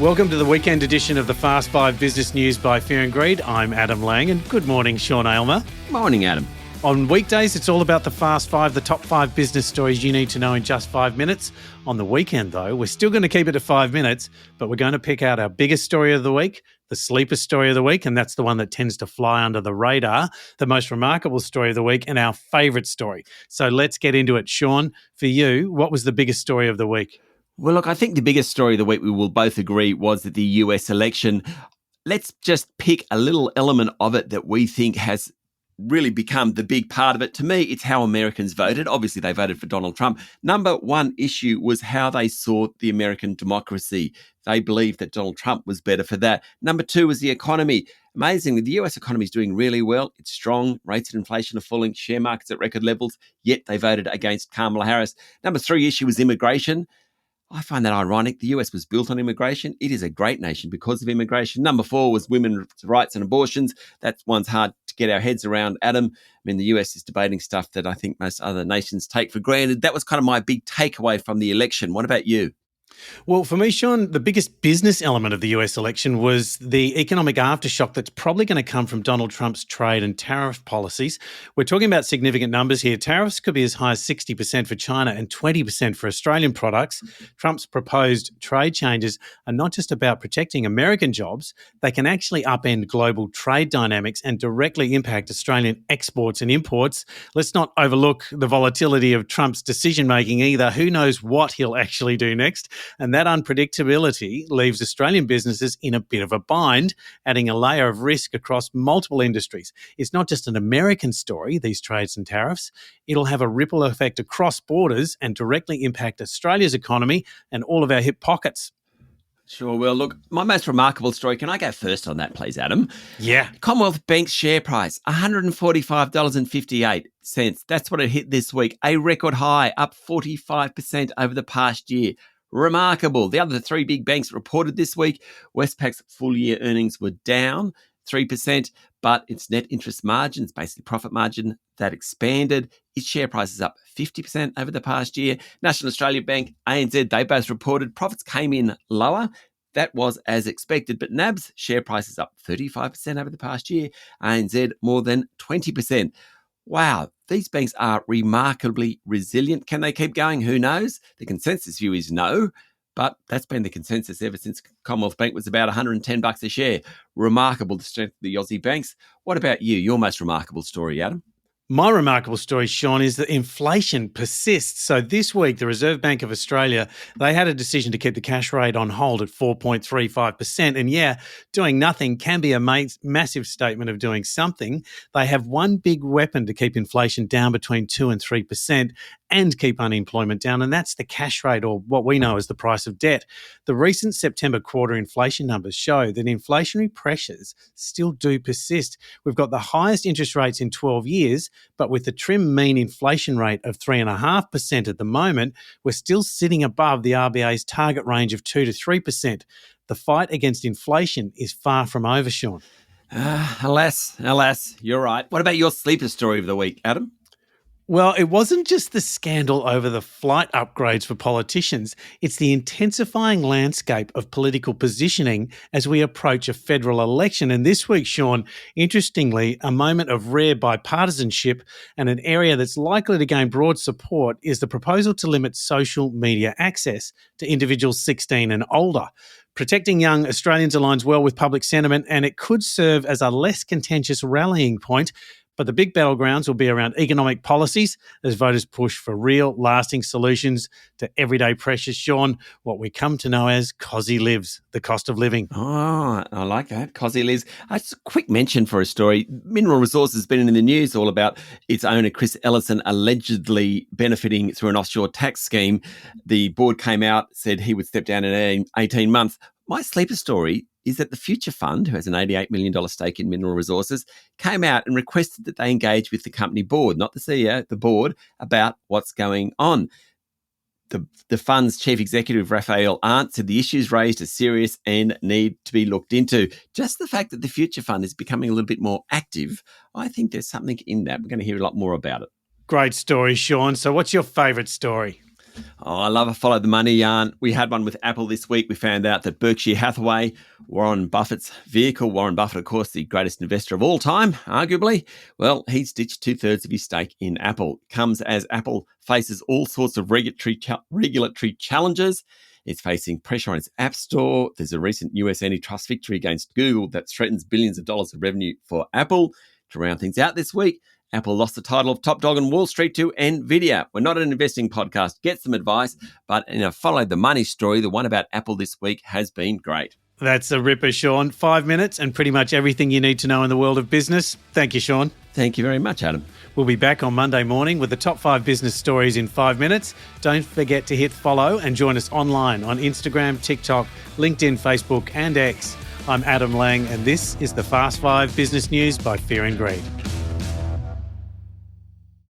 Welcome to the weekend edition of the Fast 5 Business News by Fear and Greed. I'm Adam Lang, and good morning, Sean Aylmer. Morning, Adam. On weekdays, it's all about the Fast 5, the top 5 business stories you need to know in just 5 minutes. On the weekend, though, we're still going to keep it to 5 minutes, but we're going to pick out our biggest story of the week, the sleeper story of the week, and that's the one that tends to fly under the radar, the most remarkable story of the week, and our favourite story. So let's get into it. Sean, for you, what was the biggest story of the week? Well, look, I think the biggest story of the week, we will both agree, was that the US election. Let's just pick a little element of it that we think has really become the big part of it. To me, it's how Americans voted. Obviously, they voted for Donald Trump. Number one issue was how they saw the American democracy. They believed that Donald Trump was better for that. Number two was the economy. Amazingly, the US economy is doing really well. It's strong. Rates of inflation are falling. Share markets at record levels. Yet they voted against Kamala Harris. Number three issue was immigration. I find that ironic. The US was built on immigration. It is a great nation because of immigration. Number four was women's rights and abortions. That one's hard to get our heads around, Adam. I mean, the US is debating stuff that I think most other nations take for granted. That was kind of my big takeaway from the election. What about you? Well, for me, Sean, the biggest business element of the US election was the economic aftershock that's probably going to come from Donald Trump's trade and tariff policies. We're talking about significant numbers here. Tariffs could be as high as 60% for China and 20% for Australian products. Trump's proposed trade changes are not just about protecting American jobs. They can actually upend global trade dynamics and directly impact Australian exports and imports. Let's not overlook the volatility of Trump's decision-making either. Who knows what he'll actually do next? And that unpredictability leaves Australian businesses in a bit of a bind, adding a layer of risk across multiple industries. It's not just an American story, these trades and tariffs. It'll have a ripple effect across borders and directly impact Australia's economy and all of our hip pockets. Sure. Well, look, my most remarkable story, can I go first on that, please, Adam? Yeah. Commonwealth Bank's share price, $145.58. That's what it hit this week, a record high, up 45% over the past year. Remarkable. The other three big banks reported this week. Westpac's full-year earnings were down 3%, but its net interest margins, basically profit margin, that expanded. Its share price is up 50% over the past year. National Australia Bank, ANZ, they both reported profits came in lower. That was as expected, but NAB's share price is up 35% over the past year. ANZ more than 20%. Wow, these banks are remarkably resilient. Can they keep going? Who knows? The consensus view is no, but that's been the consensus ever since Commonwealth Bank was about $110 a share. Remarkable, the strength of the Aussie banks. What about you? Your most remarkable story, Adam? My remarkable story, Sean, is that inflation persists. So this week, the Reserve Bank of Australia, they had a decision to keep the cash rate on hold at 4.35%. And yeah, doing nothing can be a massive statement of doing something. They have one big weapon to keep inflation down between 2 and 3% and keep unemployment down, and that's the cash rate, or what we know as the price of debt. The recent September quarter inflation numbers show that inflationary pressures still do persist. We've got the highest interest rates in 12 years, but with the trim mean inflation rate of 3.5% at the moment, we're still sitting above the RBA's target range of 2 to 3%. The fight against inflation is far from over, Sean. Alas, you're right. What about your sleeper story of the week, Adam? Well, it wasn't just the scandal over the flight upgrades for politicians. It's the intensifying landscape of political positioning as we approach a federal election. And this week, Sean, interestingly, a moment of rare bipartisanship and an area that's likely to gain broad support is the proposal to limit social media access to individuals 16 and older. Protecting young Australians aligns well with public sentiment, and it could serve as a less contentious rallying point. But the big battlegrounds will be around economic policies as voters push for real, lasting solutions to everyday pressures. Sean, what we come to know as COSI lives, the cost of living. Oh, I like that. COSI lives. Just a quick mention for a story. Mineral Resources has been in the news all about its owner, Chris Ellison, allegedly benefiting through an offshore tax scheme. The board came out, said he would step down in 18 months. My sleeper story is that the Future Fund, who has an $88 million stake in Mineral Resources, came out and requested that they engage with the company board, not the CEO, the board, about what's going on. The fund's chief executive, Raphael Arndt, said the issues raised are serious and need to be looked into. Just the fact that the Future Fund is becoming a little bit more active, I think there's something in that. We're going to hear a lot more about it. Great story, Sean. So what's your favourite story? Oh, I love a follow the money yarn. We had one with Apple this week. We found out that Berkshire Hathaway, Warren Buffett's vehicle, Warren Buffett, of course, the greatest investor of all time, arguably, well, he's ditched 2/3 of his stake in Apple. Comes as Apple faces all sorts of regulatory challenges. It's facing pressure on its app store. There's a recent US antitrust victory against Google that threatens billions of dollars of revenue for Apple. To round things out this week, Apple lost the title of top dog on Wall Street to NVIDIA. We're not an investing podcast. Get some advice. But in a follow the money story, the one about Apple this week has been great. That's a ripper, Sean. 5 minutes and pretty much everything you need to know in the world of business. Thank you, Sean. Thank you very much, Adam. We'll be back on Monday morning with the top 5 business stories in 5 minutes. Don't forget to hit follow and join us online on Instagram, TikTok, LinkedIn, Facebook and X. I'm Adam Lang and this is the Fast 5 Business News by Fear and Greed.